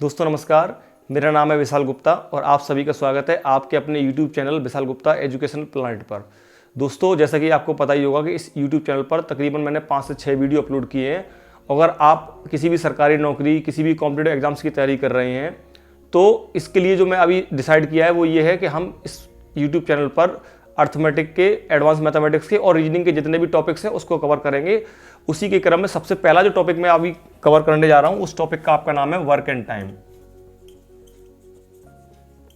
दोस्तों नमस्कार, मेरा नाम है विशाल गुप्ता और आप सभी का स्वागत है आपके अपने YouTube channel Vishal Gupta education planet पर। दोस्तों जैसा कि आपको पता ही होगा कि इस YouTube चैनल पर तकरीबन मैंने 5 से 6 वीडियो अपलोड किए हैं। अगर आप किसी भी सरकारी नौकरी, किसी भी कॉम्पिटिटिव एग्जाम्स की तैयारी कर रहे हैं तो इसके लिए जो मैं अभी डिसाइड किया है वो ये है कि हम इस YouTube चैनल पर अर्थमेटिक के, एडवांस मैथमेटिक्स के और रीजनिंग के जितने भी टॉपिक्स हैं उसको कवर करेंगे। उसी के क्रम में सबसे पहला जो टॉपिक मैं अभी कवर करने जा रहा हूं उस टॉपिक का आपका नाम है work and time.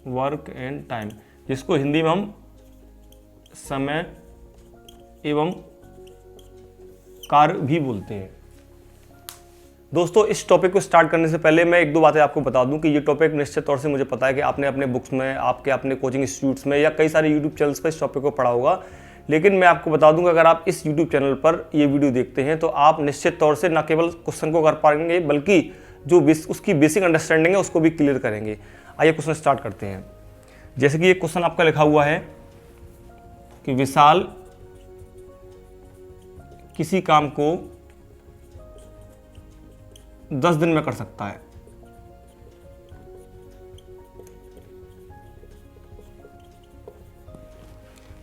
Work and time, जिसको हिंदी में हम समय एवं कार्य भी बोलते हैं। दोस्तों इस टॉपिक को स्टार्ट करने से पहले मैं एक दो बातें आपको बता दूं कि ये टॉपिक निश्चित तौर से मुझे पता है कि आपने अपने बुक्स में, आपके अपने कोचिंग इंस्टीट्यूट्स में या कई सारे यूट्यूब चैनल्स पर इस टॉपिक को पढ़ा होगा। लेकिन मैं आपको बता दूं कि अगर आप इस यूट्यूब चैनल पर ये वीडियो देखते हैं तो आप निश्चित तौर से न केवल क्वेश्चन को कर पाएंगे बल्कि जो उसकी बेसिक अंडरस्टैंडिंग है उसको भी क्लियर करेंगे। आइए क्वेश्चन स्टार्ट करते हैं। जैसे कि ये क्वेश्चन आपका लिखा हुआ है कि विशाल किसी काम को 10 दिन में कर सकता है।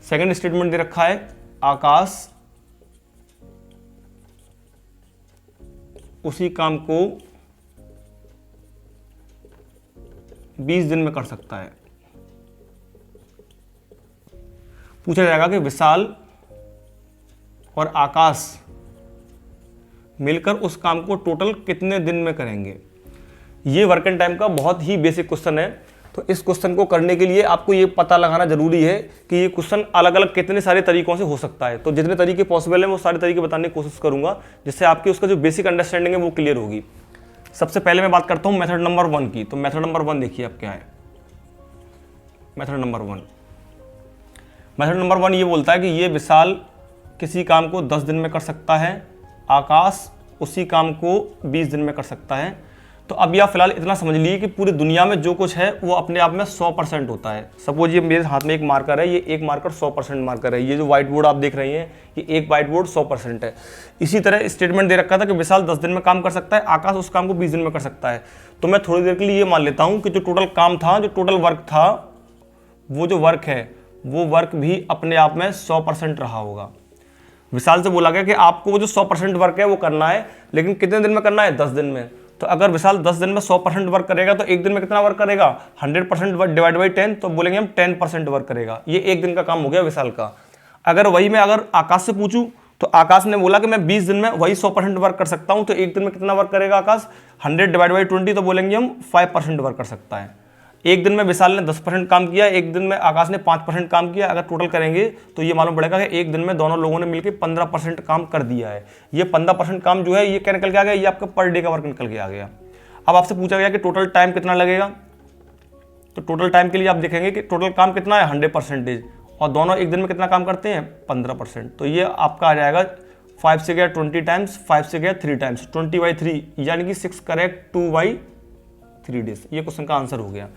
सेकंड स्टेटमेंट दे रखा है आकाश उसी काम को 20 दिन में कर सकता है। पूछा जाएगा कि विशाल और आकाश मिलकर उस काम को टोटल कितने दिन में करेंगे। ये वर्क एंड टाइम का बहुत ही बेसिक क्वेश्चन है। तो इस क्वेश्चन को करने के लिए आपको ये पता लगाना जरूरी है कि ये क्वेश्चन अलग अलग कितने सारे तरीकों से हो सकता है। तो जितने तरीके पॉसिबल है वो सारे तरीके बताने की कोशिश करूंगा जिससे आपकी उसका जो बेसिक अंडरस्टैंडिंग है वो क्लियर होगी। सबसे पहले मैं बात करता हूं मेथड नंबर 1 की। तो मेथड नंबर 1 देखिए अब क्या है। मेथड नंबर 1 ये बोलता है कि ये विशाल किसी काम को 10 दिन में कर सकता है, आकाश उसी काम को 20 दिन में कर सकता है। तो अब यह फिलहाल इतना समझ लीजिए कि पूरी दुनिया में जो कुछ है वो अपने आप में 100% होता है। सपोज ये मेरे हाथ में एक मार्कर है, ये एक मार्कर 100% मार्कर है। ये जो व्हाइट बोर्ड आप देख रहे हैं ये एक व्हाइट बोर्ड 100% है। इसी तरह स्टेटमेंट दे रखा था कि विशाल 10 दिन में काम कर सकता है, आकाश उस काम को 20 दिन में कर सकता है। तो मैं थोड़ी देर के लिए ये मान लेता हूँ कि जो टोटल काम था, जो टोटल वर्क था, वो जो वर्क है वो वर्क भी अपने आप में 100% रहा होगा। विशाल से बोला गया कि आपको वो जो 100% वर्क है वो करना है, लेकिन कितने दिन में करना है? 10 दिन में। तो अगर विशाल 10 दिन में 100% वर्क करेगा तो एक दिन में कितना वर्क करेगा? 100% वर्क डिवाइड बाई 10, तो बोलेंगे हम 10% वर्क करेगा। ये एक दिन का काम हो गया विशाल का। अगर वही मैं अगर आकाश से पूछूं तो आकाश ने बोला कि मैं 20 दिन में वही 100% वर्क कर सकता हूं, तो एक दिन में कितना वर्क करेगा आकाश? 100 डिवाइड बाई 20, तो बोलेंगे हम 5% वर्क कर सकता है। एक दिन में विशाल ने 10% काम किया, एक दिन में आकाश ने 5% काम किया। अगर टोटल करेंगे तो ये मालूम पड़ेगा कि एक दिन में दोनों लोगों ने मिलकर 15% काम कर दिया है। ये 15% काम जो है ये क्या निकल के आ गया? ये आपका पर डे का वर्क निकल के आ गया। अब आपसे पूछा गया कि टोटल टाइम कितना लगेगा। तो टोटल टाइम के लिए आप देखेंगे कि टोटल काम कितना है? 100%, और दोनों एक दिन में कितना काम करते हैं? 15%। तो ये आपका आ जाएगा 5 से गया 20 टाइम्स, 5 से गया 3 टाइम्स, 20/3 यानी कि 6 करेक्ट 2/3 डेज। ये क्वेश्चन का आंसर हो गया।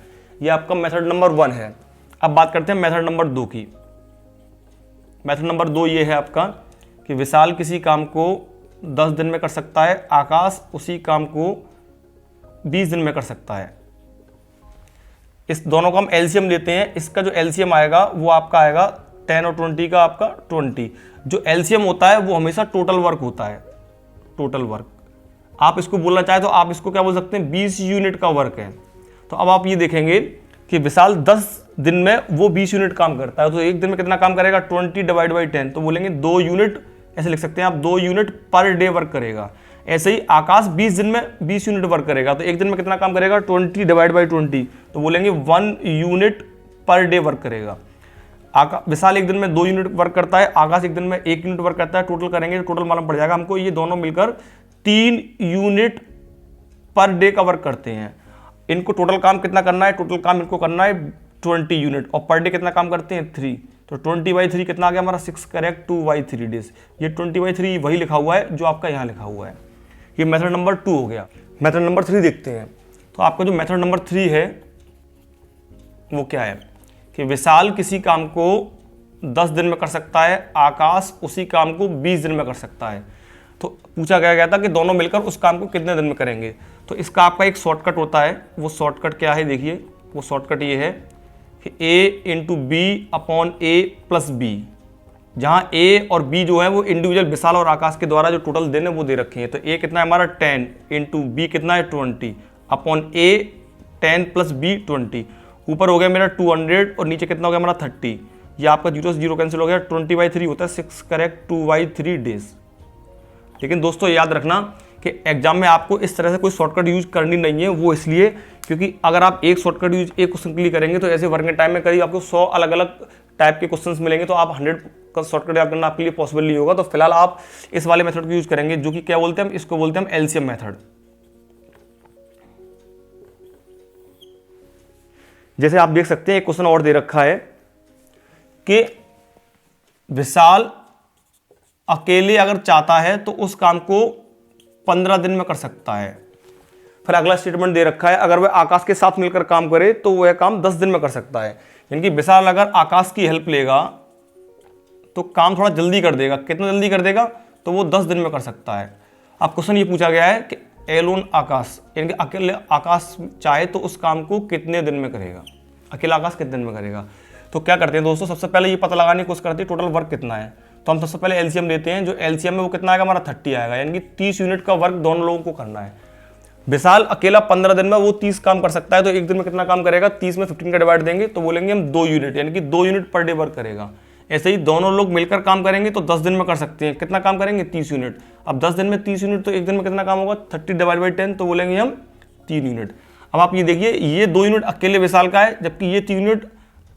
ये आपका मेथड नंबर 1 है। अब बात करते हैं मेथड नंबर 2 की। मेथड नंबर 2 ये है आपका कि विशाल किसी काम को 10 दिन में कर सकता है, आकाश उसी काम को 20 दिन में कर सकता है। इस दोनों का हम एलसीएम लेते हैं। इसका जो एलसीएम आएगा वो आपका आएगा 10 और 20 का आपका 20। जो एलसीएम होता है वो हमेशा टोटल वर्क होता है। टोटल वर्क आप इसको बोलना चाहे तो आप इसको क्या बोल सकते हैं? 20 यूनिट का वर्क है। तो अब आप ये देखेंगे कि विशाल 10 दिन में वो 20 यूनिट काम करता है, तो एक दिन में कितना काम करेगा? 20 डिवाइड बाई 10, तो बोलेंगे 2 यूनिट, ऐसे लिख सकते हैं आप, 2 यूनिट पर डे वर्क करेगा। ऐसे ही आकाश 20 दिन में 20 यूनिट वर्क करेगा, तो एक दिन में कितना काम करेगा? 20 डिवाइड बाई 20, तो बोलेंगे 1 यूनिट पर डे वर्क करेगा। विशाल एक दिन में 2 यूनिट वर्क करता है, आकाश एक दिन में 1 यूनिट वर्क करता है। टोटल करेंगे तो टोटल मालूम पड़ जाएगा हमको, ये दोनों मिलकर 3 यूनिट पर डे का वर्क करते हैं। इनको टोटल काम कितना करना है? टोटल काम इनको करना है 20 यूनिट, और पर डे कितना काम करते हैं? 3। तो 20/3 कितना आ गया हमारा? 6 करेक्ट 2/3 डेज। ये 20/3 वही लिखा हुआ है जो आपका यहाँ लिखा हुआ है। ये मेथड नंबर 2 हो गया। मेथड नंबर 3 देखते हैं। तो आपका जो मेथड नंबर 3 है वो क्या है कि विशाल किसी काम को 10 दिन में कर सकता है, आकाश उसी काम को 20 दिन में कर सकता है। तो पूछा गया था कि दोनों मिलकर उस काम को कितने दिन में करेंगे। तो इसका आपका एक शॉर्टकट होता है, वो शॉर्टकट क्या है देखिए, वो शॉर्टकट ये है कि a into b upon a plus b, जहाँ a और b जो है वो इंडिविजुअल विशाल और आकाश के द्वारा जो टोटल दिन है वो दे रखे हैं। तो a कितना है हमारा 10 इंटू बी कितना है 20 अपॉन a 10 प्लस b 20, ऊपर हो गया मेरा 200 और नीचे कितना हो गया हमारा 30। ये आपका 0 से 0 कैंसिल हो गया, 20/3 होता है 6 करेक्ट 2/3 डेज। लेकिन दोस्तों याद रखना कि एग्जाम में आपको इस तरह से कोई शॉर्टकट यूज करनी नहीं है, वो इसलिए क्योंकि अगर आप एक शॉर्टकट यूज एक क्वेश्चन के लिए करेंगे तो ऐसे वर्किंग टाइम में करीब आपको 100 अलग अलग टाइप के क्वेश्चंस मिलेंगे, तो आप 100 का शॉर्टकट याद करना आपके लिए पॉसिबल नहीं होगा। तो फिलहाल आप इस वाले मेथड को यूज करेंगे, जो कि क्या बोलते हैं हम, इसको बोलते हैं हम एलसीएम मेथड। जैसे आप देख सकते हैं एक क्वेश्चन और दे रखा है कि विशाल अकेले अगर चाहता है तो उस काम को 15 दिन में कर सकता है। फिर अगला स्टेटमेंट दे रखा है, अगर वह आकाश के साथ मिलकर काम करे तो वह काम 10 दिन में कर सकता है। यानी कि विशाल अगर आकाश की हेल्प लेगा तो काम थोड़ा जल्दी कर देगा। कितना जल्दी कर देगा, तो वो 10 दिन में कर सकता है। अब क्वेश्चन ये पूछा गया है कि एलोन आकाश, यानी कि अकेले आकाश चाहे तो उस काम को कितने दिन में करेगा, अकेला आकाश कितने दिन में करेगा। तो क्या करते हैं दोस्तों, सबसे पहले ये पता लगाने की कोशिश करते हैं टोटल वर्क कितना है। तो हम सबसे पहले एलसीएम लेते हैं, जो एलसीएम है वो कितना आएगा हमारा 30 आएगा, यानी कि 30 यूनिट का वर्क दोनों लोगों को करना है। विशाल अकेला 15 दिन में वो 30 काम कर सकता है, तो एक दिन में कितना काम करेगा, 30 में 15 का डिवाइड देंगे तो बोलेंगे हम 2 यूनिट, यानी कि 2 यूनिट पर डे वर्क करेगा। ऐसे ही दोनों लोग मिलकर काम करेंगे तो 10 दिन में कर सकते हैं। कितना काम करेंगे, 30 यूनिट। अब 10 दिन में 30 यूनिट, तो एक दिन में कितना काम होगा, 30 डिवाइड बाई 10, तो बोलेंगे हम 3 यूनिट। अब आप ये देखिए, ये 2 यूनिट अकेले विशाल का है, जबकि ये 3 यूनिट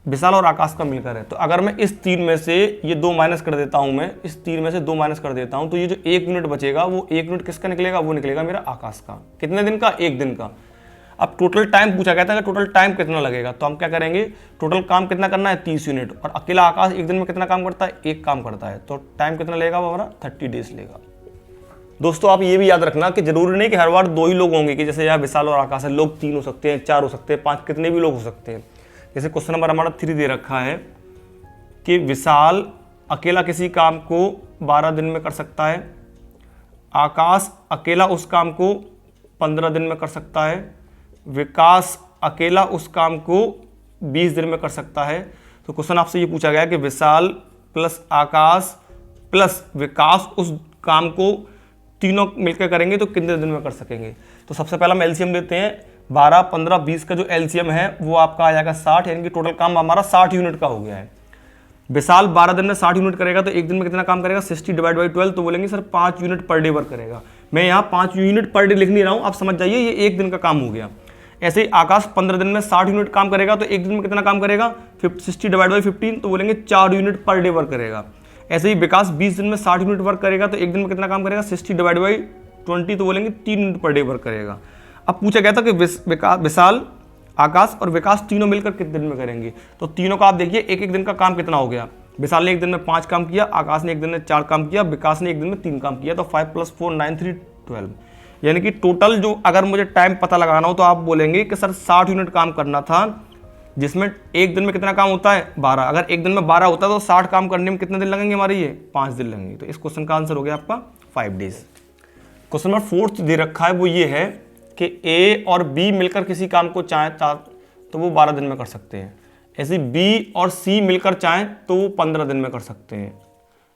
विशाल और आकाश का मिलकर है। तो अगर मैं इस 3 में से ये 2 माइनस कर देता हूं, मैं इस 3 में से 2 माइनस कर देता हूं, तो ये जो 1 यूनिट बचेगा वो 1 यूनिट किसका निकलेगा, वो निकलेगा मेरा आकाश का। कितने दिन का, 1 दिन का। अब टोटल टाइम पूछा गया था कि टोटल टाइम कितना लगेगा, तो हम क्या करेंगे, टोटल काम कितना करना है 30 यूनिट, और अकेला आकाश एक दिन में कितना काम करता है, 1 काम करता है, तो टाइम कितना लेगा वो हमारा 30 डेज लेगा। दोस्तों आप ये भी याद रखना कि जरूरी नहीं कि हर बार 2 ही लोग होंगे, कि जैसे यहाँ विशाल और आकाश है, लोग 3 हो सकते हैं, 4 हो सकते हैं, 5, कितने भी लोग हो सकते हैं। जैसे क्वेश्चन नंबर हमारा 3 दे रखा है कि विशाल अकेला किसी काम को 12 दिन में कर सकता है, आकाश अकेला उस काम को 15 दिन में कर सकता है, विकास अकेला उस काम को 20 दिन में कर सकता है। तो क्वेश्चन आपसे ये पूछा गया कि विशाल प्लस आकाश प्लस विकास उस काम को तीनों मिलकर करेंगे तो कितने दिन में कर सकेंगे। तो सबसे पहला हम एलसीएम लेते हैं, 12, 15, 20 का जो एलसीएम है वो आपका आ जाएगा 60, यानी कि टोटल काम हमारा 60 यूनिट का हो गया है। विशाल 12 दिन में 60 यूनिट करेगा तो एक दिन में कितना काम करेगा, 60 डिवाइड बाई 12, तो बोलेंगे sir 5 unit per day work करेगा। मैं यहाँ 5 यूनिट पर डे लिख नहीं रहा हूँ, आप समझ जाइए ये एक दिन का काम हो गया। ऐसे ही आकाश 15 दिन में 60 यूनिट काम करेगा तो एक दिन में कितना काम करेगा, 60 डिवाइड बाई 15, तो बोलेंगे 4 यूनिट पर डे वर्क करेगा। ऐसे ही विकास 20 दिन में 60 यूनिट वर्क करेगा तो एक दिन में कितना काम करेगा, 60 डिवाइड बाई 20, तो बोलेंगे 3 यूनिट पर डे वर्क करेगा। अब पूछा गया था कि विशाल, आकाश और विकास तीनों मिलकर कितने दिन में करेंगे। तो तीनों का आप देखिए एक एक दिन का काम कितना हो गया। विशाल ने एक दिन में 5 काम किया, आकाश ने एक दिन में 4 काम किया, विकास ने एक दिन में 3 काम किया, तो 5 + 4 9 3 12, यानी कि टोटल जो अगर मुझे टाइम पता लगाना हो तो आप बोलेंगे कि सर 60 यूनिट काम करना था, जिसमें एक दिन में कितना काम होता है 12। अगर एक दिन में 12 होता है तो 60 काम करने में कितने दिन लगेंगे हमारे, ये 5 दिन लगेंगे। तो इस क्वेश्चन का आंसर हो गया आपका 5 डेज। क्वेश्चन नंबर 4 दे रखा है, वो ये है कि ए और बी मिलकर किसी काम को चाहें तो वो 12 दिन में कर सकते हैं। ऐसे बी और सी मिलकर चाहें तो वो 15 दिन में कर सकते हैं।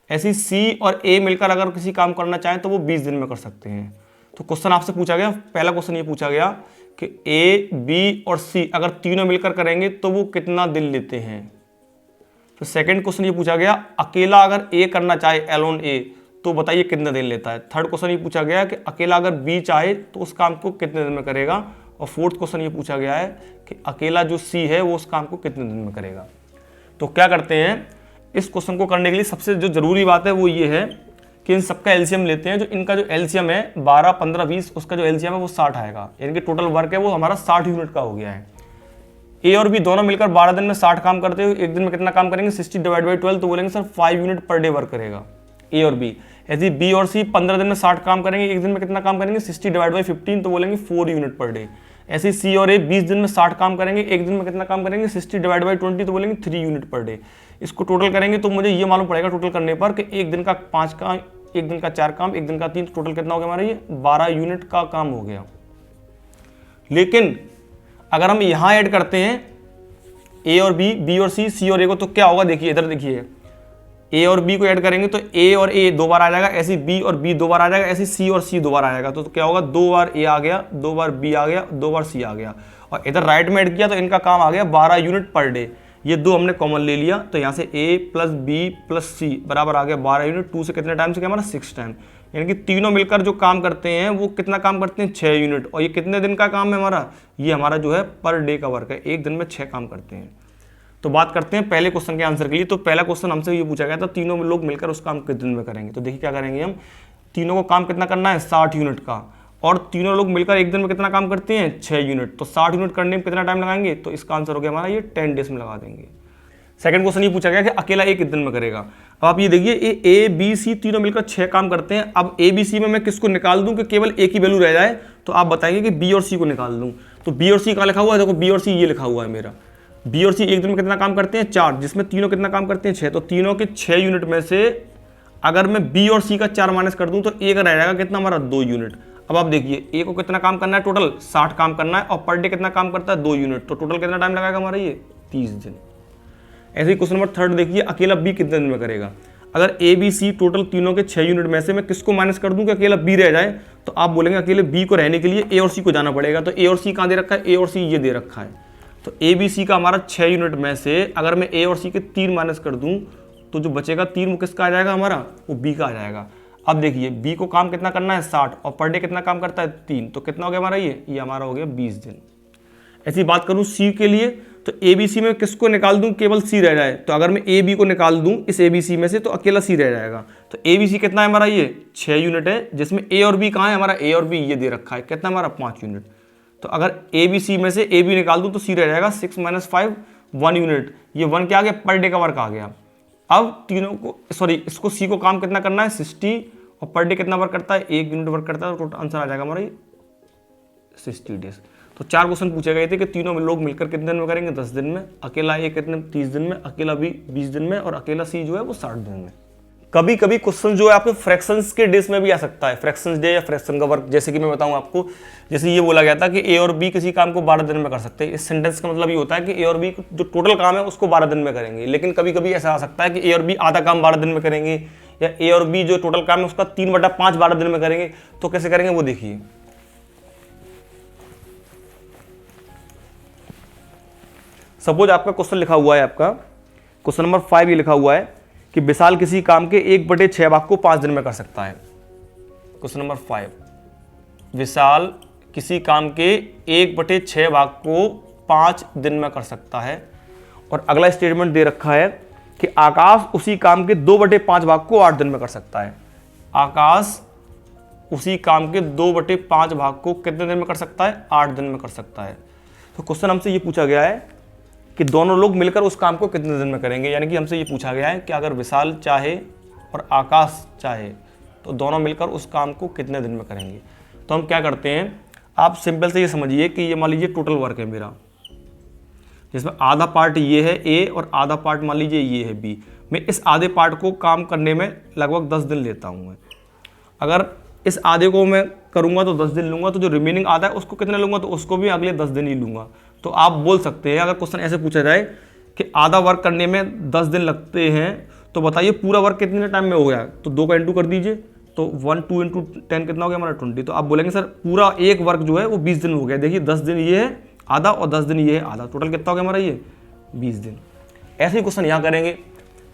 ऐसे सी और ए मिलकर अगर किसी काम करना चाहें तो वो 20 दिन में कर सकते हैं। तो क्वेश्चन आपसे पूछा गया, पहला क्वेश्चन ये पूछा गया कि ए, बी और सी अगर तीनों मिलकर करेंगे तो वो कितना दिन लेते हैं। तो सेकंड क्वेश्चन ये पूछा गया, अकेला अगर ए करना चाहे, एलोन ए, तो बताइए कितने दिन लेता है। थर्ड क्वेश्चन ये पूछा गया कि अकेला अगर बी चाहे तो उस काम को कितने दिन में करेगा। और फोर्थ क्वेश्चन ये पूछा गया है कि अकेला जो सी है वो उस काम को कितने दिन में करेगा। तो क्या करते हैं, इस क्वेश्चन को करने के लिए सबसे जो जरूरी बात है वो ये है कि इन सबका एलसीएम लेते हैं। जो इनका जो एलसीएम है 12, 15, 20, उसका जो एलसीएम है वो 60 आएगा, यानी कि टोटल वर्क है वो हमारा 60 यूनिट का हो गया है। ए और बी दोनों मिलकर 12 दिन में 60 काम करते हुए एक दिन में कितना काम करेंगे, 60 डिवाइड बाई 12, तो बोलेंगे sir 5 unit per day work करेगा ए और बी। ऐसे बी और सी 15 दिन में 60 काम करेंगे, एक दिन में कितना काम करेंगे, 60 डिवाइड बाई 15, तो बोलेंगे 4 यूनिट पर डे। ऐसे सी और ए 20 दिन में 60 काम करेंगे, एक दिन में कितना काम करेंगे, 60 डिवाइड बाई 20, तो बोलेंगे 3 यूनिट पर डे। इसको टोटल करेंगे तो मुझे ये मालूम पड़ेगा टोटल करने पर कि एक दिन का 5 काम, एक दिन का 4 काम, एक दिन का 3, टोटल कितना हो गया हमारा, ये 12 यूनिट का काम हो गया। लेकिन अगर हम यहाँ ऐड करते हैं ए और बी और सी और ए को, तो क्या होगा, देखिए इधर देखिए, ए और बी को ऐड करेंगे तो ए और ए 2 बार आ जाएगा, ऐसे बी और बी 2 बार आ जाएगा, ऐसे सी और सी 2 बार आ जाएगा। तो क्या होगा, 2 बार ए आ गया, 2 बार बी आ गया, 2 बार सी आ गया। और इधर राइट में ऐड किया तो इनका काम आ गया 12 यूनिट पर डे। ये 2 हमने कॉमन ले लिया, तो यहाँ से ए प्लस बी प्लस सी बराबर आ गया 12 यूनिट। 2 से कितने टाइम से, क्या हमारा 6 टाइम, यानी कि तीनों मिलकर जो काम करते हैं वो कितना काम करते हैं, 6 यूनिट। और ये कितने दिन का काम है हमारा, ये हमारा जो है पर डे का वर्क है, एक दिन में 6 काम करते हैं। तो बात करते हैं पहले क्वेश्चन के आंसर के लिए। तो पहला क्वेश्चन हमसे ये पूछा गया था, तीनों लोग मिलकर उस काम कितने दिन में करेंगे। तो देखिए क्या करेंगे हम, तीनों को काम कितना करना है, 60 यूनिट का, और तीनों लोग मिलकर एक दिन में कितना काम करते हैं, 6 यूनिट। तो 60 यूनिट करने में कितना टाइम लगाएंगे, तो इसका आंसर हो गया हमारा ये 10 डेज में लगा देंगे। सेकंड क्वेश्चन ये पूछा गया कि अकेला एक दिन में करेगा। अब आप ये देखिए, ए बी सी तीनों मिलकर 6 काम करते हैं। अब ए बी सी में मैं किसको निकाल दूं कि केवल एक ही वैल्यू रह जाए, तो आप बताएंगे कि बी और सी को निकाल दूं। तो बी और सी कहाँ लिखा हुआ है, देखो बी और सी ये लिखा हुआ है मेरा। बी और सी एक दिन में कितना काम करते हैं, 4, जिसमें तीनों कितना काम करते हैं, 6। तो तीनों के 6 यूनिट में से अगर मैं बी और सी का 4 माइनस कर दूं तो ए का रह जाएगा कितना हमारा, 2 यूनिट। अब आप देखिए, ए को कितना काम करना है, टोटल 60 काम करना है, और पर डे कितना काम करता है, 2 यूनिट। तो टोटल कितना टाइम लगाएगा हमारा, ये 30 दिन। ऐसे ही क्वेश्चन नंबर 3 देखिए, अकेला बी कितने दिन में करेगा। अगर ए बी सी टोटल तीनों के 6 यूनिट में से मैं किसको माइनस कर दूं कि अकेला बी रह जाए, तो आप बोलेंगे अकेले बी को रहने के लिए ए और सी को जाना पड़ेगा। तो ए और सी कहाँ दे रखा है, ए और सी ये दे रखा है। तो ए बी सी का हमारा 6 यूनिट में से अगर मैं ए और सी के 3 माइनस कर दूं तो जो बचेगा 3 वो किसका आ जाएगा हमारा, वो बी का आ जाएगा। अब देखिए, बी को काम कितना करना है, 60, और पर डे कितना काम करता है, 3। तो कितना हो गया हमारा, ये हमारा हो गया 20 दिन। ऐसी बात करूं सी के लिए, तो ए बी सी में किसको निकाल दूं, केवल सी रह जाए। तो अगर मैं ए बी को निकाल दूं इस ए बी सी में से, तो अकेला सी रह जाएगा। तो ए बी सी कितना है हमारा, ये 6 यूनिट है, जिसमें ए और बी कहाँ है हमारा, ए और बी ये दे रखा है, कितना हमारा 5 यूनिट। तो अगर ए बी सी में से ए बी निकाल दूं तो सी रह जाएगा 6 - 5 1 यूनिट। ये 1 क्या आ गया, पर डे का वर्क आ गया। अब तीनों को, सॉरी, इसको सी को काम कितना करना है, 60, और पर डे कितना वर्क करता है, 1 यूनिट वर्क करता है। तो टोटल आंसर आ जाएगा हमारा ये 60 डेज। तो 4 क्वेश्चन पूछे गए थे कि तीनों लोग मिलकर कितने दिन में करेंगे, 10 दिन में, अकेला ए कितने 30 दिन में, अकेला बी 20 दिन में, और अकेला सी जो है वो 60 दिन में। कभी कभी क्वेश्चन जो है आपके फ्रैक्शंस के डेज में भी आ सकता है, फ्रैक्शंस डे या फ्रैक्शन का वर्क। जैसे कि मैं बताऊं आपको, जैसे ये बोला गया था कि ए और बी किसी काम को 12 दिन में कर सकते हैं। इस सेंटेंस का मतलब ये होता है कि ए और बी जो टोटल काम है उसको 12 दिन में करेंगे। लेकिन कभी कभी ऐसा आ सकता है कि ए और बी आधा काम 12 दिन में करेंगे, या ए और बी जो टोटल काम है उसका 3/5 12 दिन में करेंगे। तो कैसे करेंगे वो देखिए। सपोज आपका क्वेश्चन लिखा हुआ है, आपका क्वेश्चन नंबर 5 ये लिखा हुआ है कि विशाल किसी काम के 1/6 भाग को 5 दिन में कर सकता है। क्वेश्चन नंबर 5, विशाल किसी काम के 1/6 भाग को 5 दिन में कर सकता है। और अगला स्टेटमेंट दे रखा है कि आकाश उसी काम के 2/5 भाग को 8 दिन में कर सकता है। आकाश उसी काम के 2/5 भाग को कितने दिन में कर सकता है, 8 दिन में कर सकता है। तो क्वेश्चन हमसे ये पूछा गया है कि दोनों लोग मिलकर उस काम को कितने दिन में करेंगे। यानी कि हमसे ये पूछा गया है कि अगर विशाल चाहे और आकाश चाहे तो दोनों मिलकर उस काम को कितने दिन में करेंगे। तो हम क्या करते हैं, आप सिंपल से ये समझिए कि ये मान लीजिए टोटल वर्क है मेरा, जिसमें आधा पार्ट ये है ए और आधा पार्ट मान लीजिए ये है बी। मैं इस आधे पार्ट को काम करने में लगभग 10 दिन लेता हूँ मैं। अगर इस आधे को मैं करूँगा तो 10 दिन लूँगा, तो जो रिमेनिंग आधा है उसको कितने लूँगा, तो उसको भी अगले 10 दिन ही लूँगा। तो आप बोल सकते हैं, अगर क्वेश्चन ऐसे पूछा जाए कि आधा वर्क करने में 10 दिन लगते हैं, तो बताइए पूरा वर्क कितने टाइम में हो गया। तो 2 का इंटू कर दीजिए, तो 1 2 × 10 कितना हो गया हमारा 20। तो आप बोलेंगे सर पूरा एक वर्क जो है वो 20 दिन हो गया। देखिए 10 दिन ये है आधा और 10 दिन ये है आधा, टोटल कितना हो गया हमारा ये 20 दिन। ऐसे ही क्वेश्चन यहाँ करेंगे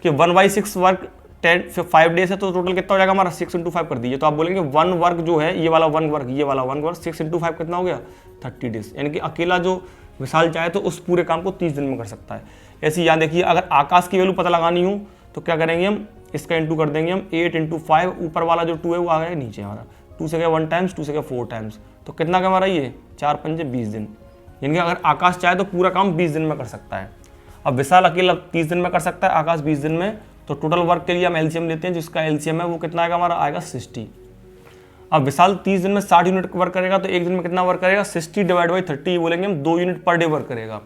कि 1/6 वर्क 5 डेज है, तो टोटल कितना हो जाएगा हमारा 6 × 5 कर दीजिए। तो आप बोलेंगे 1 वर्क जो है, ये वाला 1 वर्क, ये वाला 1 वर्क, 6 × 5 कितना हो गया 30 डेज। यानी कि अकेला जो विशाल चाहे तो उस पूरे काम को 30 दिन में कर सकता है। ऐसे यहाँ देखिए, अगर आकाश की वैल्यू पता लगानी हो तो क्या करेंगे हम, इसका इंटू कर देंगे हम 8 × 5, ऊपर वाला जो 2 है वो आ गया नीचे हमारा, 2 से गया 1 टाइम्स, 2 से गया 4 टाइम्स, तो कितना का हमारा ये 4 × 5 = 20 दिन। यानी कि अगर आकाश चाहे तो पूरा काम 20 दिन में कर सकता है। अब विशाल अकेला 30 दिन में कर सकता है, आकाश 20 दिन में। तो टोटल वर्क के लिए हम एलसीएम लेते हैं, जिसका एलसीएम है वो कितना आएगा हमारा, आएगा 60। अब विशाल 30 दिन में 60 यूनिट वर्क करेगा, तो एक दिन में कितना वर्क करेगा, 60 / 30 बोलेंगे हम, 2 यूनिट पर डे वर्क करेगा।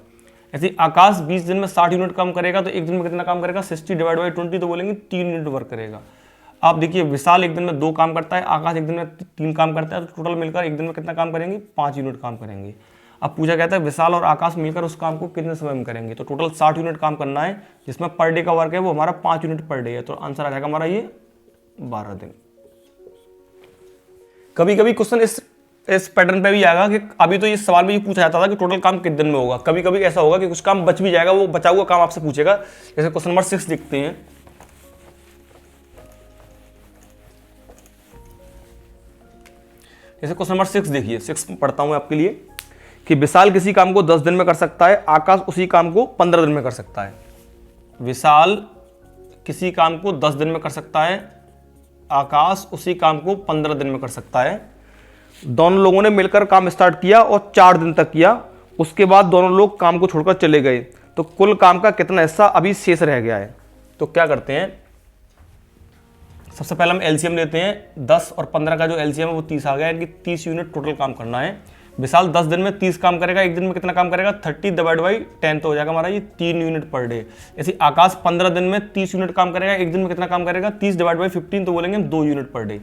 ऐसे आकाश 20 दिन में 60 यूनिट काम करेगा, तो एक दिन में कितना काम करेगा, 60 / 20, तो बोलेंगे 3 यूनिट वर्क करेगा। आप देखिए, विशाल एक दिन में 2 काम करता है, आकाश एक दिन में 3 काम करता है, तो टोटल मिलकर एक दिन में कितना काम करेंगे, 5 यूनिट काम करेंगे। अब पूछा गया था विशाल और आकाश मिलकर उस काम को कितने समय में करेंगे, तो टोटल 60 यूनिट काम करना है, जिसमें पर डे का वर्क है वो हमारा 5 यूनिट पर डे है, तो आंसर आ जाएगा हमारा ये 12 दिन। कभी कभी क्वेश्चन इस पैटर्न पे भी आएगा कि अभी तो इस सवाल में ये पूछा जाता था कि टोटल काम कितने दिन में होगा, कभी कभी ऐसा होगा कि कुछ काम बच भी जाएगा, वो बचा हुआ काम आपसे पूछेगा। जैसे क्वेश्चन नंबर 6 देखते हैं। जैसे क्वेश्चन नंबर 6 देखिए, 6 पढ़ता हूं आपके लिए कि विशाल किसी काम को 10 दिन में कर सकता है, आकाश उसी काम को 15 दिन में कर सकता है। विशाल किसी काम को 10 दिन में कर सकता है, आकाश उसी काम को 15 दिन में कर सकता है। दोनों लोगों ने मिलकर काम स्टार्ट किया और 4 दिन तक किया, उसके बाद दोनों लोग काम को छोड़कर चले गए, तो कुल काम का कितना हिस्सा अभी शेष रह गया है। तो क्या करते हैं, सबसे पहले हम एलसीएम लेते हैं। 10 और 15 का जो एलसीएम है वो 30 आ गया, यानी कि 30 यूनिट टोटल काम करना है। विशाल 10 दिन में 30 काम करेगा, एक दिन में कितना काम करेगा, 30 डिवाइड बाई 10, तो हो जाएगा हमारा ये 3 यूनिट पर डे। जैसे आकाश 15 दिन में 30 यूनिट काम करेगा, एक दिन में कितना काम करेगा, 30 डिवाइड बाई 15, तो बोलेंगे 2 यूनिट पर डे।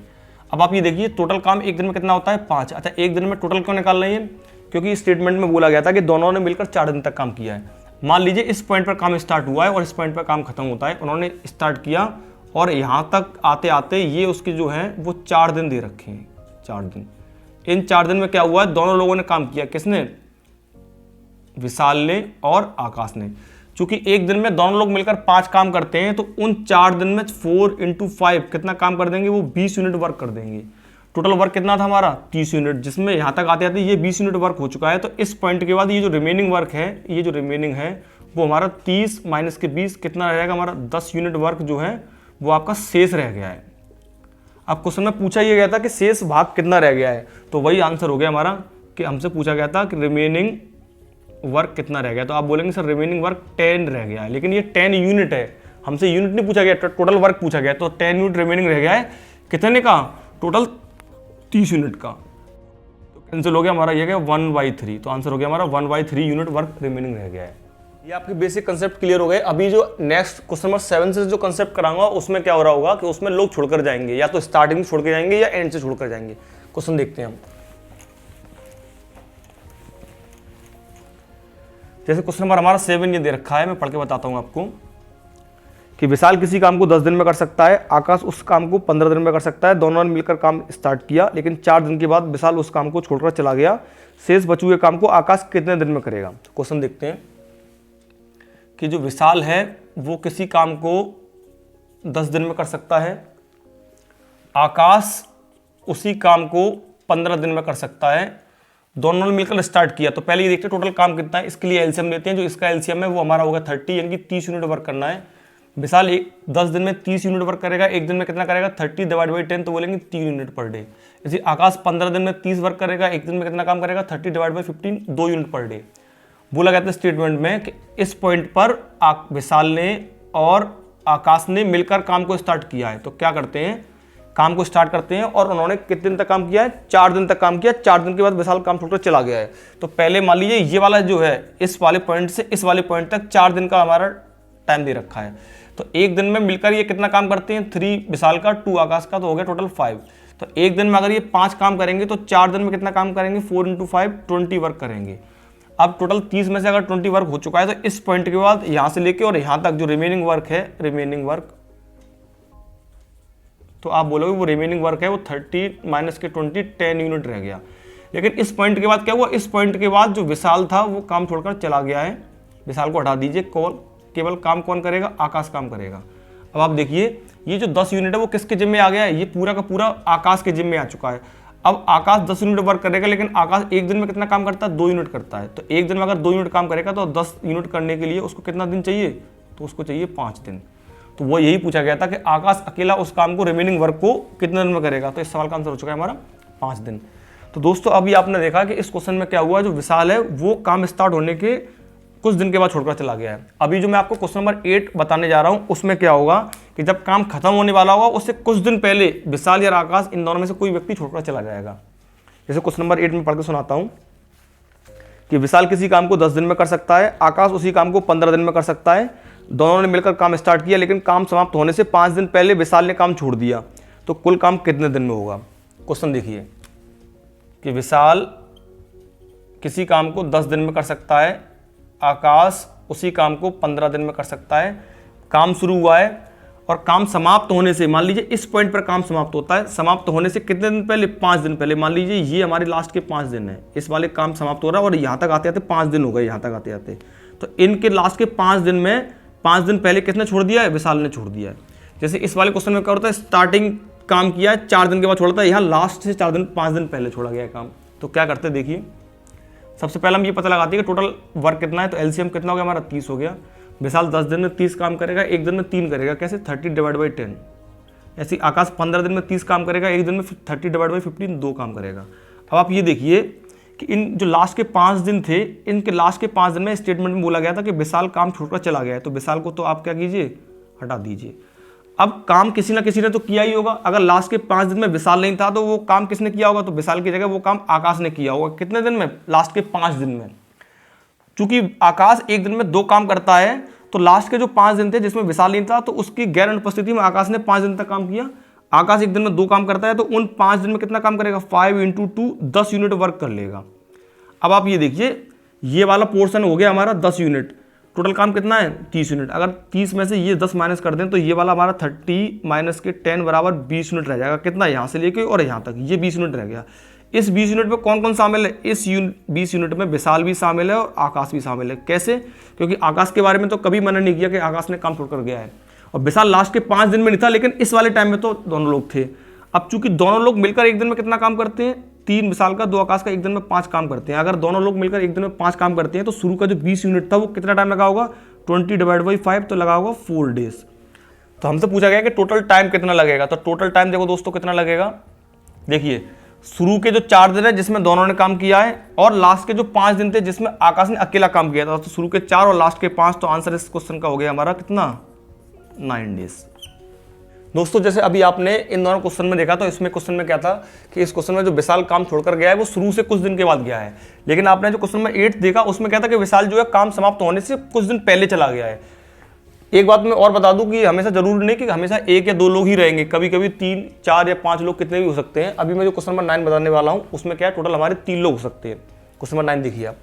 अब आप ये देखिए टोटल काम एक दिन में कितना होता है, 5। अच्छा, एक दिन में टोटल क्यों निकाल रहे हैं, क्योंकि स्टेटमेंट में बोला गया था कि दोनों ने मिलकर 4 दिन तक काम किया है। मान लीजिए इस पॉइंट पर काम स्टार्ट हुआ है और इस पॉइंट पर काम खत्म होता है, उन्होंने स्टार्ट किया और यहाँ तक आते आते ये उसके जो हैं वो 4 दिन दे रखे हैं, 4 दिन। इन 4 दिन में क्या हुआ है, दोनों लोगों ने काम किया, किसने, विशाल ने और आकाश ने। चूंकि एक दिन में दोनों लोग मिलकर 5 काम करते हैं, तो उन 4 दिन में 4 × 5 कितना काम कर देंगे, वो 20 यूनिट वर्क कर देंगे। टोटल वर्क कितना था हमारा, 30 यूनिट, जिसमें यहाँ तक आते आते ये 20 यूनिट वर्क हो चुका है। तो इस पॉइंट के बाद ये जो रिमेनिंग वर्क है, ये जो रिमेनिंग है वो हमारा 30 माइनस के 20 कितना रहेगा, हमारा 10 यूनिट वर्क जो है वो आपका शेष रह गया है। अब क्वेश्चन में पूछा यह गया था कि शेष भाग कितना रह गया है, तो वही आंसर हो गया हमारा कि हमसे पूछा गया था कि रिमेनिंग वर्क कितना रह गया। तो आप बोलेंगे सर रिमेनिंग वर्क 10 रह गया है, लेकिन ये 10 यूनिट है, हमसे यूनिट नहीं पूछा गया, टोटल वर्क पूछा गया। तो 10 यूनिट रिमेनिंग रह गया है, कितने का, टोटल 30 यूनिट का। तो कैंसिल हो गया हमारा, ये गया 1/3, तो आंसर हो गया हमारा 1/3 यूनिट वर्क रिमेनिंग रह गया है। ये आपके बेसिक कंसेप्ट क्लियर हो गए। अभी जो नेक्स्ट क्वेश्चन नंबर 7 से जो कंसेप्ट कराऊंगा उसमें क्या हो रहा होगा कि उसमें लोग छोड़कर जाएंगे, या तो स्टार्टिंग छोड़ के जाएंगे या एंड से छोड़कर जाएंगे। क्वेश्चन देखते हैं हम। जैसे क्वेश्चन नंबर हमारा 7 ये दे रखा है, मैं पढ़ के बताता हूं आपको कि विशाल किसी काम को 10 दिन में कर सकता है, आकाश उस काम को 15 दिन में कर सकता है। दोनों ने मिलकर काम स्टार्ट किया, लेकिन 4 दिन के बाद विशाल उस काम को छोड़कर चला गया। शेष बचे हुए काम को आकाश कितने दिन में करेगा। क्वेश्चन देखते हैं कि जो विशाल है वो किसी काम को 10 दिन में कर सकता है, आकाश उसी काम को 15 दिन में कर सकता है। दोनों ने मिलकर स्टार्ट किया, तो पहले ये देखते हैं टोटल काम कितना है, इसके लिए एलसीएम लेते हैं। जो इसका एलसीएम है वो हमारा होगा 30, यानी कि 30 यूनिट वर्क करना है। विशाल 10 दिन में 30 यूनिट वर्क करेगा, एक दिन में कितना करेगा, 30 डिवाइड बाई 10, तो बोलेंगे 3 यूनिट पर डे। जैसे आकाश 15 दिन में 30 वर्क करेगा, एक दिन में कितना काम करेगा, 30 divide by 15, 2 unit per day. बोला गया था स्टेटमेंट में कि इस पॉइंट पर विशाल ने और आकाश ने मिलकर काम को स्टार्ट किया है। तो क्या करते हैं, काम को स्टार्ट करते हैं, और उन्होंने कितने दिन तक काम किया है, 4 दिन तक काम किया। 4 दिन के बाद विशाल काम छोड़कर चला गया है। तो पहले मान लीजिए ये वाला जो है, इस वाले पॉइंट से इस वाले पॉइंट तक 4 दिन का हमारा टाइम दे रखा है। तो एक दिन में मिलकर ये कितना काम करते हैं, 3 विशाल का, 2 आकाश का, तो हो गया टोटल 5। तो एक दिन में अगर ये 5 काम करेंगे तो 4 दिन में कितना काम करेंगे, 4 × 5 20 वर्क करेंगे। अब टोटल 30 में से अगर 20 वर्क हो चुका है, तो इस पॉइंट के बाद यहां से लेके और यहां तक जो रिमेनिंग वर्क है, रिमेनिंग वर्क, तो आप बोलोगे वो रिमेनिंग वर्क है वो 30 माइनस के 20, 10 यूनिट रह गया। लेकिन इस पॉइंट के बाद क्या हुआ, इस पॉइंट के बाद जो विशाल था वो काम छोड़कर चला गया है। विशाल को हटा दीजिए, केवल काम कौन करेगा, आकाश काम करेगा। अब आप देखिए ये जो 10 यूनिट है वो किसके जिम्मे आ गया है, ये पूरा का पूरा आकाश के जिम्मे आ चुका है। अब आकाश 10 यूनिट वर्क करेगा, लेकिन आकाश एक दिन में कितना काम करता है, 2 यूनिट करता है। तो एक दिन में अगर 2 यूनिट काम करेगा तो 10 यूनिट करने के लिए उसको कितना दिन चाहिए, तो उसको चाहिए 5 दिन। तो वो यही पूछा गया था कि आकाश अकेला उस काम को, रिमेनिंग वर्क को कितने दिन में करेगा। तो इस सवाल का आंसर हो चुका है हमारा 5 दिन। तो दोस्तों अभी आपने देखा कि इस क्वेश्चन में क्या हुआ, जो विशाल है वो काम स्टार्ट होने के कुछ दिन के बाद छोड़कर चला गया है। अभी जो मैं आपको क्वेश्चन नंबर 8 बताने जा रहा हूं, उसमें क्या होगा कि जब काम खत्म होने वाला होगा उससे कुछ दिन पहले विशाल या आकाश इन दोनों में से कोई व्यक्ति छोड़कर चला जाएगा। जैसे क्वेश्चन नंबर 8 में पढ़ के सुनाता हूं कि विशाल किसी काम को 10 दिन में कर सकता है, आकाश उसी काम को 15 दिन में कर सकता है। दोनों ने मिलकर काम स्टार्ट किया, लेकिन काम समाप्त होने से 5 दिन पहले विशाल ने काम छोड़ दिया। तो कुल काम कितने दिन में होगा। क्वेश्चन देखिए कि विशाल किसी काम को 10 दिन में कर सकता है, आकाश उसी काम को 15 दिन में कर सकता है। काम शुरू हुआ है और काम समाप्त होने से, मान लीजिए इस पॉइंट पर काम समाप्त होता है, समाप्त होने से कितने दिन पहले, 5 दिन पहले। मान लीजिए ये हमारे लास्ट के 5 दिन है, इस वाले काम समाप्त हो रहा है और यहाँ तक आते आते 5 दिन हो गए, यहाँ तक आते आते। तो इनके लास्ट के 5 दिन में 5 दिन पहले किसने छोड़ दिया है, विशाल ने छोड़ दिया है। जैसे इस वाले क्वेश्चन में क्या होता है, स्टार्टिंग काम किया है 4 दिन के बाद छोड़ता है, यहाँ लास्ट से 4 दिन 5 दिन पहले छोड़ा गया है काम। तो क्या करते हैं देखिए, सबसे पहले हम ये पता लगाते हैं कि टोटल वर्क कितना है। तो एलसीएम कितना हो गया हमारा, 30 हो गया। विशाल 10 दिन में 30 काम करेगा, एक दिन में 3 करेगा, कैसे 30/10। ऐसे आकाश 15 दिन में 30 काम करेगा, एक दिन में 30/15 2 काम करेगा। अब आप ये देखिए कि इन जो लास्ट के 5 दिन थे, इनके लास्ट के 5 दिन में स्टेटमेंट में बोला गया था कि विशाल काम छोड़कर चला गया है। तो विशाल को तो आप क्या कीजिए, हटा दीजिए। अब काम किसी ना किसी ने तो किया ही होगा। अगर लास्ट के 5 दिन में विशाल नहीं था तो वो काम किसने किया होगा, तो विशाल की जगह वो काम आकाश ने किया होगा। कितने दिन में, लास्ट के 5 दिन में। चूंकि आकाश एक दिन में 2 काम करता है, तो लास्ट के जो 5 दिन थे जिसमें विशाल नहीं था, तो उसकी गैर अनुपस्थिति में आकाश ने 5 दिन तक काम किया। आकाश एक दिन में 2 काम करता है, तो उन 5 दिन में कितना काम करेगा, 5 × 2 10 यूनिट वर्क कर लेगा। अब आप ये देखिए, ये वाला पोर्शन हो गया हमारा 10 यूनिट। टोटल काम कितना है, 30 यूनिट। अगर 30 में से ये 10 माइनस कर दें तो ये वाला हमारा 30 माइनस के 10 बराबर 20 यूनिट रह जाएगा। कितना, यहाँ से लेके और यहाँ तक ये 20 यूनिट रह गया। इस 20 यूनिट में कौन कौन शामिल है, इस 20 यूनिट में विशाल भी शामिल है और आकाश भी शामिल है। कैसे, क्योंकि आकाश के बारे में तो कभी मना नहीं किया कि आकाश ने काम छोड़कर गया है, और विशाल लास्ट के 5 दिन में नहीं था, लेकिन इस वाले टाइम में तो दोनों लोग थे। अब चूंकि दोनों लोग मिलकर एक दिन में कितना काम करते हैं, 3 विशाल का 2 आकाश का, एक दिन में 5 काम करते हैं। अगर दोनों लोग मिलकर एक दिन में 5 काम करते हैं तो शुरू का जो 20 यूनिट था वो कितना टाइम लगा होगा, 20/5, तो लगा होगा 4 डेज। तो हमसे पूछा गया कि टोटल टाइम कितना लगेगा। तो टोटल टाइम देखो दोस्तों कितना लगेगा, देखिए शुरू के जो 4 दिन है जिसमें दोनों ने काम किया है, और लास्ट के जो 5 दिन थे जिसमें आकाश ने अकेला काम किया था। तो शुरू के 4 और लास्ट के 5, तो आंसर इस क्वेश्चन का हो गया हमारा कितना, 9 डेज। दोस्तों जैसे अभी आपने इन दोनों क्वेश्चन में देखा, तो इसमें क्वेश्चन में क्या था कि इस क्वेश्चन में जो विशाल काम छोड़कर गया है वो शुरू से कुछ दिन के बाद गया है। लेकिन आपने जो क्वेश्चन में 8 देखा उसमें क्या था कि विशाल जो है काम समाप्त होने से कुछ दिन पहले चला गया है। एक बात मैं और बता दूं कि हमेशा जरूरी नहीं कि हमेशा 1 या 2 लोग ही रहेंगे, कभी कभी 3, 4 या 5 लोग कितने भी हो सकते हैं। अभी मैं जो क्वेश्चन नंबर 9 बताने वाला हूं उसमें क्या है, टोटल हमारे 3 लोग हो सकते हैं। क्वेश्चन नंबर 9 देखिए आप,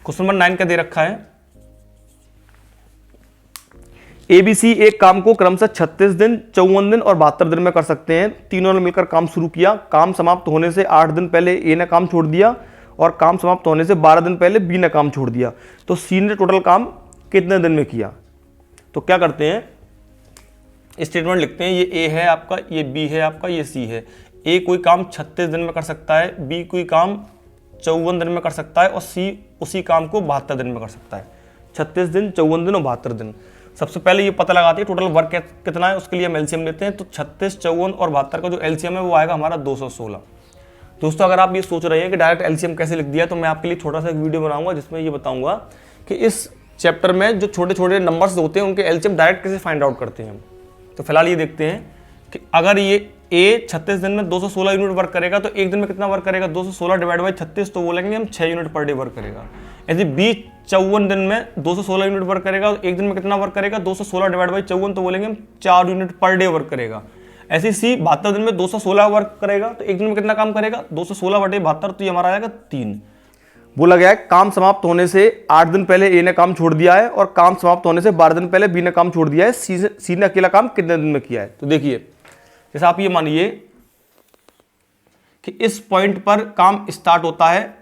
क्वेश्चन नंबर 9 का दे रखा है, एबीसी एक काम को क्रमशः 36 दिन, 54 दिन और 72 दिन में कर सकते हैं। तीनों ने मिलकर काम शुरू किया। काम समाप्त होने से 8 दिन पहले ए ने काम छोड़ दिया और काम समाप्त होने से 12 दिन पहले बी ने काम छोड़ दिया। तो सी ने टोटल काम कितने दिन में किया। तो क्या करते हैं, स्टेटमेंट लिखते हैं, ये ए है आपका, ये बी है आपका, ये सी है। ए कोई काम 36 दिन में कर सकता है, बी कोई काम 54 दिन में कर सकता है, और सी उसी काम को 72 दिन में कर सकता है। 36 दिन, 54 दिन और 72 दिन। सबसे पहले ये पता लगाते हैं टोटल वर्क कितना है, उसके लिए हम एलसीएम लेते हैं। तो 36, 54 और 72 का जो एलसीएम है वो आएगा हमारा 216। दोस्तों अगर आप ये सोच रहे हैं कि डायरेक्ट एलसीएम कैसे लिख दिया, तो मैं आपके लिए छोटा सा एक वीडियो बनाऊंगा जिसमें ये बताऊंगा कि इस चैप्टर में जो छोटे छोटे नंबर्स होते हैं उनके एलसीएम डायरेक्ट कैसे फाइंड आउट करते हैं। तो फिलहाल ये देखते हैं कि अगर ये ए 36 दिन में 216 यूनिट वर्क करेगा तो एक दिन में कितना वर्क करेगा, 216/36, तो बोलेंगे हम 6 यूनिट पर डे वर्क करेगा। यदि बी 54 दिन में 216 यूनिट वर्क करेगा तो एक दिन में कितना वर्क करेगा, 216/54, तो बोलेंगे हम 4 यूनिट पर डे वर्क करेगा। ऐसे सी 72 दिन में 216 वर्क करेगा तो एक दिन में कितना काम करेगा, 216/72, तो ये हमारा आएगा 3। बोला गया है काम समाप्त होने से 8 दिन पहले ए ने काम छोड़ दिया है और काम समाप्त होने से 12 दिन पहले बी ने काम छोड़ दिया है। सी ने अकेला काम कितने दिन में किया है। तो देखिए जैसे आप ये मानिए कि इस पॉइंट पर काम स्टार्ट होता है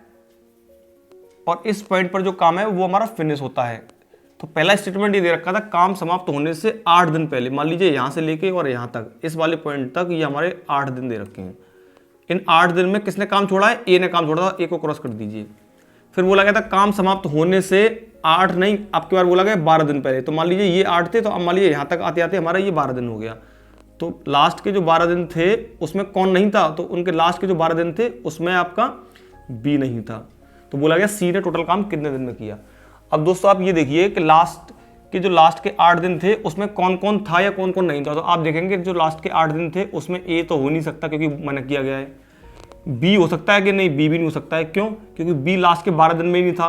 और इस पॉइंट पर जो काम है वो हमारा फिनिश होता है। तो पहला स्टेटमेंट ये दे रखा था काम समाप्त होने से 8 दिन पहले, मान लीजिए यहां से लेके और यहां तक, इस वाले पॉइंट तक ये हमारे 8 दिन दे रखे हैं। इन 8 दिन में किसने काम छोड़ा है, ए ने काम छोड़ा था, ए को क्रॉस कर दीजिए। फिर बोला गया था काम समाप्त होने से 8 नहीं, आपके बार बोला गया 12 दिन पहले। तो मान लीजिए ये 8 थे, तो अब मान लीजिए यहां तक आते आते हमारा ये 12 दिन हो गया। तो लास्ट के जो 12 दिन थे उसमें कौन नहीं था, तो उनके लास्ट के जो 12 दिन थे उसमें आपका बी नहीं था। तो बोला गया सी ने टोटल काम कितने दिन में किया। अब दोस्तों आप ये देखिए कि लास्ट के 8 दिन थे उसमें कौन कौन था या कौन कौन नहीं था। तो आप देखेंगे जो लास्ट के 8 दिन थे उसमें ए तो हो नहीं सकता क्योंकि मना किया गया है। बी हो सकता है कि नहीं, बी भी नहीं हो सकता है। क्यों, क्योंकि बी लास्ट के 12 दिन में ही नहीं था।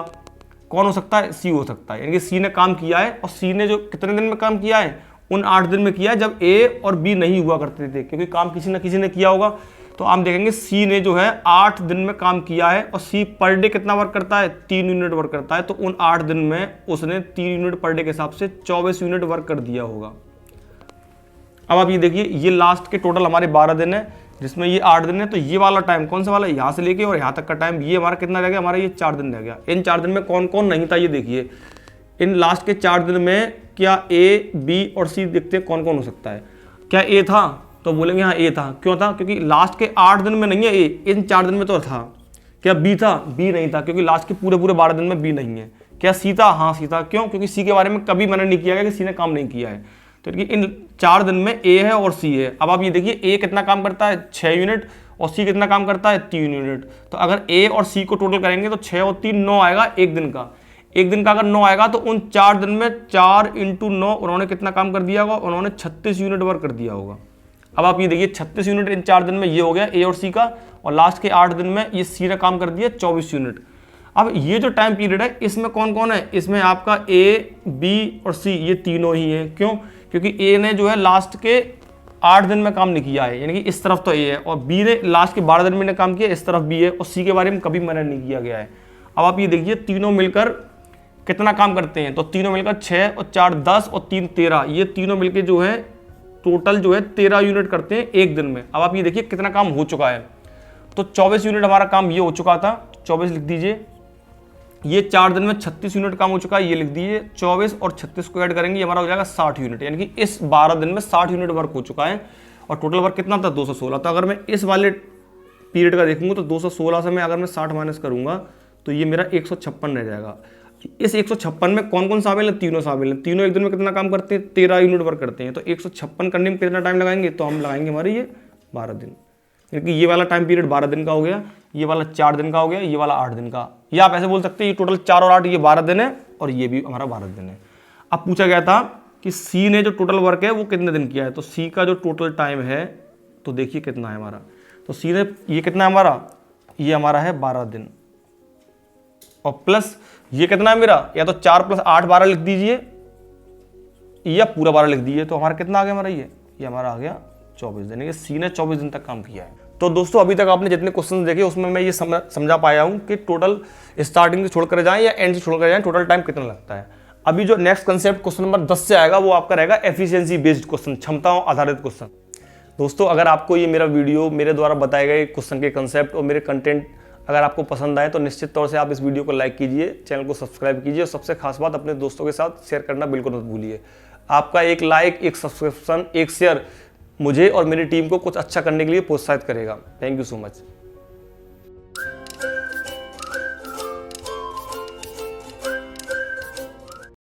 कौन हो सकता है, सी हो सकता है। यानी कि सी ने काम किया है और सी ने जो कितने दिन में काम किया है, उन 8 दिन में किया है जब ए और बी नहीं हुआ करते थे, क्योंकि काम किसी ना किसी ने किया होगा। तो आप देखेंगे सी ने जो है 8 दिन में काम किया है, और सी पर डे कितना वर्क करता है, 3 यूनिट वर्क करता है। तो उन 8 दिन में उसने 3 यूनिट पर डे के हिसाब से 24 यूनिट वर्क कर दिया होगा। अब आप ये देखिए, ये लास्ट के टोटल हमारे 12 दिन है, जिसमें ये 8 दिन है। तो ये वाला टाइम कौन सा वाला, यहाँ से लेके और यहाँ तक का टाइम, ये हमारा कितना रह गया, हमारा ये 4 दिन रह गया। इन 4 दिन में कौन कौन नहीं था ये देखिए। इन लास्ट के 4 दिन में क्या ए, बी और सी देखते हैं कौन कौन हो सकता है। क्या ए था, तो बोलेंगे हाँ ए था। क्यों था, क्योंकि लास्ट के 8 दिन में नहीं है ए, इन 4 दिन में तो था। क्या बी था, बी नहीं था, क्योंकि लास्ट के पूरे 12 दिन में बी नहीं है। क्या सी था, हाँ सी था। क्यों, क्योंकि सी के बारे में कभी मैंने नहीं किया गया कि सी ने काम नहीं किया है। तो इन 4 दिन में ए है और सी है। अब आप ये देखिए, ए कितना काम करता है, 6 यूनिट, और सी कितना काम करता है, 3 यूनिट। तो अगर ए और सी को टोटल करेंगे तो 6 और 3 9 आएगा एक दिन का। एक दिन का अगर 9 आएगा तो उन 4 दिन में 4 × 9 उन्होंने कितना काम कर दिया होगा, उन्होंने 36 यूनिट वर्क कर दिया होगा। अब आप ये देखिए, 36 यूनिट इन 4 दिन में ये हो गया ए और सी का, और लास्ट के 8 दिन में ये सी ने काम कर दिया 24 यूनिट। अब ये जो टाइम पीरियड है इसमें कौन कौन है, इसमें आपका ए, बी और सी ये तीनों ही हैं। क्यों, क्योंकि ए ने जो है लास्ट के 8 दिन में काम नहीं किया है, यानी कि इस तरफ तो ए है, और बी ने लास्ट के 12 दिन में काम किया, इस तरफ बी है, और सी के बारे में कभी मैंने नहीं किया गया है। अब आप ये देखिए, तीनों मिलकर कितना काम करते हैं, तो तीनों मिलकर 6 और 4 10 और 3 13, ये तीनों मिलकर जो है टोटल जो है 13 यूनिट करते हैं एक दिन में। अब आप ये देखिए कितना काम हो चुका है। तो 24 यूनिट हमारा काम ये हो चुका था, 24 लिख दीजिए। ये 4 दिन में 36 यूनिट काम हो चुका है, ये लिख दीजिए। 24 और 36 को ऐड करेंगे, हमारा हो जाएगा 60 यूनिट, यानी कि इस 12 दिन में 60 यूनिट वर्क हो चुका है। और टोटल वर्क कितना था, 216। तो अगर मैं इस वाले पीरियड का देखूंगा तो 216 से मैं अगर मैं 60 माइनस करूंगा तो ये मेरा 156 रह जाएगा। इस 156 में कौन कौन शामिल है, तीनों शामिल हैं। तीनों एक दिन में कितना काम करते हैं, 13 यूनिट वर्क करते हैं। तो 156 करने में कितना टाइम लगाएंगे, तो हम लगाएंगे हमारे ये 12 दिन, क्योंकि ये वाला टाइम पीरियड 12 दिन का हो गया, ये वाला 4 दिन का हो गया, ये वाला 8 दिन का। या आप ऐसे बोल सकते हैं ये टोटल 4 और 8 ये 12 दिन है, और ये भी हमारा 12 दिन है। अब पूछा गया था कि सी ने जो टोटल वर्क है वो कितने दिन किया है, तो सी का जो टोटल टाइम है तो देखिए कितना है हमारा। तो सी ने ये कितना है हमारा, ये हमारा है 12 दिन, और प्लस ये कितना है मेरा, या तो 4 + 8 12 लिख दीजिए, या पूरा 12 लिख दीजिए। तो हमारा कितना आ गया हमारा, ये हमारा आ गया 24 दिन। सी ने 24 दिन तक काम किया है। तो दोस्तों अभी तक आपने जितने क्वेश्चन देखे उसमें मैं ये समझा पाया हूँ कि टोटल स्टार्टिंग से छोड़कर जाएं या एंड से छोड़कर जाएं टोटल टाइम कितना लगता है। अभी जो नेक्स्ट कंसेप्ट क्वेश्चन नंबर 10 से आएगा वो आपका रहेगा एफिशिएंसी बेस्ड क्वेश्चन, क्षमताओं आधारित क्वेश्चन। दोस्तों अगर आपको ये मेरा वीडियो, मेरे द्वारा बताए गए क्वेश्चन के कंसेप्ट और मेरे कंटेंट अगर आपको पसंद आए तो निश्चित तौर से आप इस वीडियो को लाइक कीजिए, चैनल को सब्सक्राइब कीजिए, और सबसे खास बात अपने दोस्तों के साथ शेयर करना बिल्कुल मत भूलिए। आपका एक लाइक, एक सब्सक्रिप्शन, एक शेयर मुझे और मेरी टीम को कुछ अच्छा करने के लिए प्रोत्साहित करेगा। Thank you so much.